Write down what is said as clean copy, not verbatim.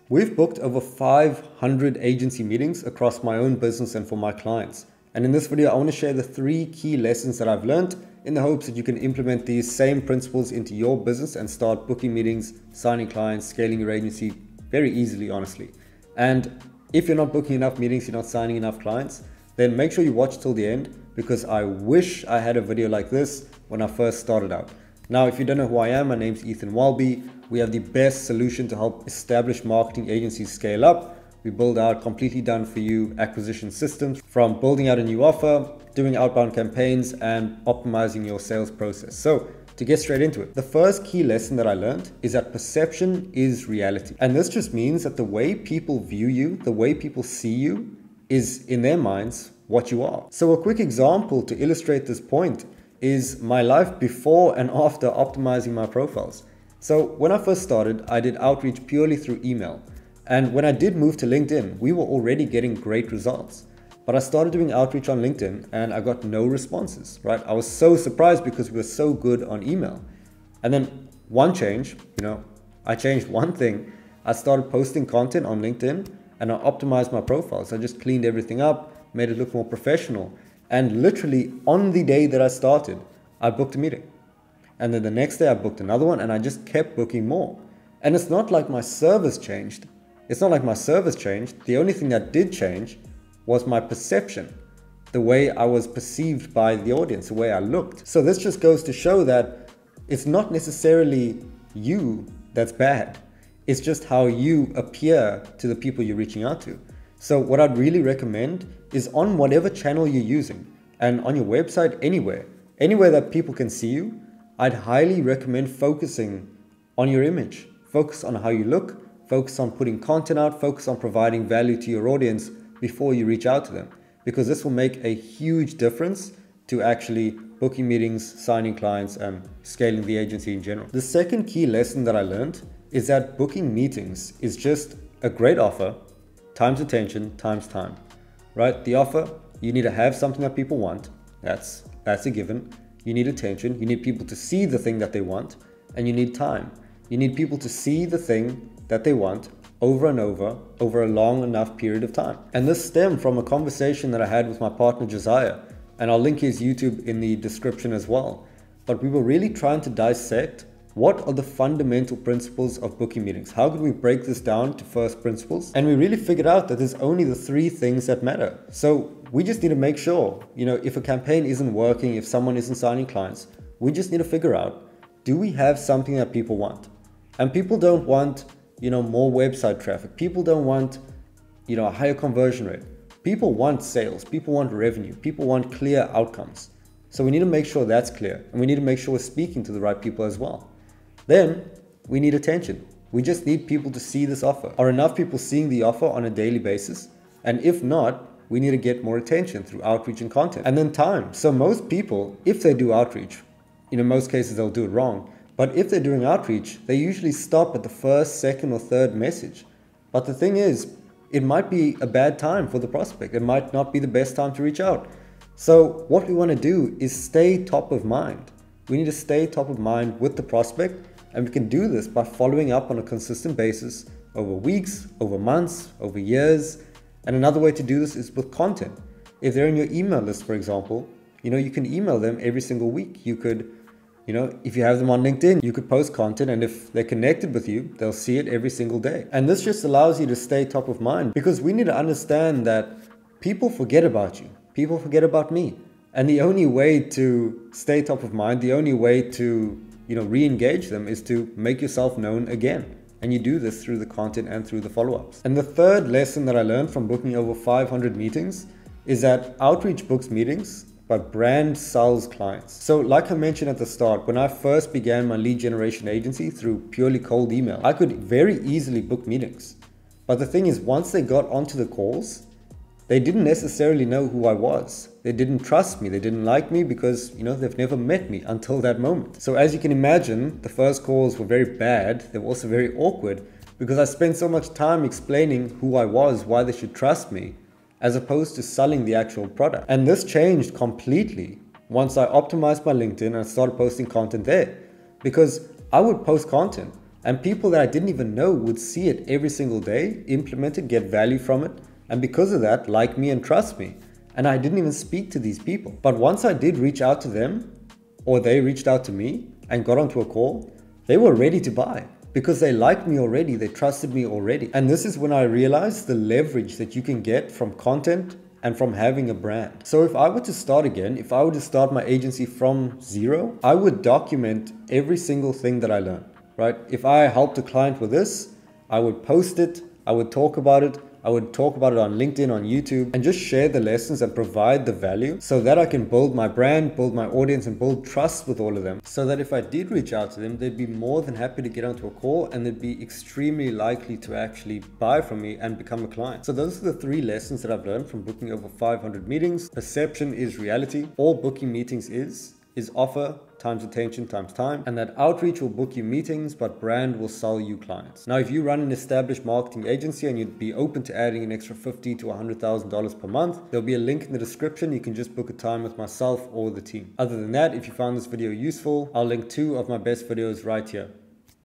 We've booked over 500 agency meetings across my own business and for my clients. And in this video, I want to share the 3 key lessons that I've learned in the hopes that you can implement these same principles into your business and start booking meetings, signing clients, scaling your agency very easily, honestly. And if you're not booking enough meetings, you're not signing enough clients, then make sure you watch till the end, because I wish I had a video like this when I first started out. Now, if you don't know who I am, my name's Welby. We have the best solution to help established marketing agencies scale up. We build out completely done for you acquisition systems, from building out a new offer, doing outbound campaigns, and optimizing your sales process. So to get straight into it, the first key lesson that I learned is that perception is reality. And this just means that the way people view you, the way people see you, is in their minds what you are. So a quick example to illustrate this point is my life before and after optimizing my profiles. So when I first started, I did outreach purely through email. And when I did move to LinkedIn, we were already getting great results. But I started doing outreach on LinkedIn and I got no responses, right? I was so surprised because we were so good on email. And then one change, I changed one thing. I started posting content on LinkedIn and I optimized my profiles. I just cleaned everything up, made it look more professional. And literally on the day that I started, I booked a meeting. And then the next day I booked another one and I just kept booking more. And it's not like my service changed. The only thing that did change was my perception, the way I was perceived by the audience, the way I looked. So this just goes to show that it's not necessarily you that's bad. It's just how you appear to the people you're reaching out to. So what I'd really recommend is, on whatever channel you're using and on your website, anywhere that people can see you, I'd highly recommend focusing on your image. Focus on how you look, focus on putting content out, focus on providing value to your audience before you reach out to them, because this will make a huge difference to actually booking meetings, signing clients, and scaling the agency in general. The second key lesson that I learned is that booking meetings is just a great offer times attention times time, right? The offer, you need to have something that people want. That's a given. You need attention. You need people to see the thing that they want, and you need time. You need people to see the thing that they want over and over a long enough period of time. And this stemmed from a conversation that I had with my partner Josiah, and I'll link his YouTube in the description as well. But we were really trying to dissect what are the fundamental principles of booking meetings. How could we break this down to first principles? And we really figured out that there's only the 3 things that matter. So we just need to make sure, if a campaign isn't working, if someone isn't signing clients, we just need to figure out, do we have something that people want? And people don't want, more website traffic. People don't want, a higher conversion rate. People want sales. People want revenue. People want clear outcomes. So we need to make sure that's clear. And we need to make sure we're speaking to the right people as well. Then we need attention. We just need people to see this offer. Are enough people seeing the offer on a daily basis? And if not, we need to get more attention through outreach and content. And then time. So most people, if they do outreach, in most cases they'll do it wrong. But if they're doing outreach, they usually stop at the first, second, or third message. But the thing is, it might be a bad time for the prospect. It might not be the best time to reach out. So what we want to do is stay top of mind. We need to stay top of mind with the prospect, and we can do this by following up on a consistent basis over weeks, over months, over years. And another way to do this is with content. If they're in your email list, for example, you can email them every single week. You could, if you have them on LinkedIn, you could post content, and if they're connected with you, they'll see it every single day. And this just allows you to stay top of mind, because we need to understand that people forget about you. People forget about me. And the only way to stay top of mind, the only way to, re-engage them is to make yourself known again. And you do this through the content and through the follow-ups. And the third lesson that I learned from booking over 500 meetings is that outreach books meetings, but brand sells clients. So like I mentioned at the start, when I first began my lead generation agency through purely cold email, I could very easily book meetings. But the thing is, once they got onto the calls, they didn't necessarily know who I was. They didn't trust me. They didn't like me because, they've never met me until that moment. So as you can imagine, the first calls were very bad. They were also very awkward because I spent so much time explaining who I was, why they should trust me, as opposed to selling the actual product. And this changed completely once I optimized my LinkedIn and started posting content there, because I would post content And people that I didn't even know would see it every single day, implement it, get value from it, and because of that, like me and trust me. And I didn't even speak to these people. But once I did reach out to them, or they reached out to me and got onto a call, they were ready to buy because they liked me already, they trusted me already. And this is when I realized the leverage that you can get from content and from having a brand. So if I were to start again, if I were to start my agency from zero, I would document every single thing that I learned, right? If I helped a client with this, I would post it, I would talk about it, I would talk about it on LinkedIn, on YouTube, and just share the lessons and provide the value so that I can build my brand, build my audience, and build trust with all of them. So that if I did reach out to them, they'd be more than happy to get onto a call and they'd be extremely likely to actually buy from me and become a client. So those are the 3 lessons that I've learned from booking over 500 meetings. Perception is reality. All booking meetings is offer times attention times time, and that outreach will book you meetings, but brand will sell you clients. Now, if you run an established marketing agency and you'd be open to adding an extra $50,000 to $100,000 per month, there'll be a link in the description. You can just book a time with myself or the team. Other than that, if you found this video useful, I'll link 2 of my best videos right here.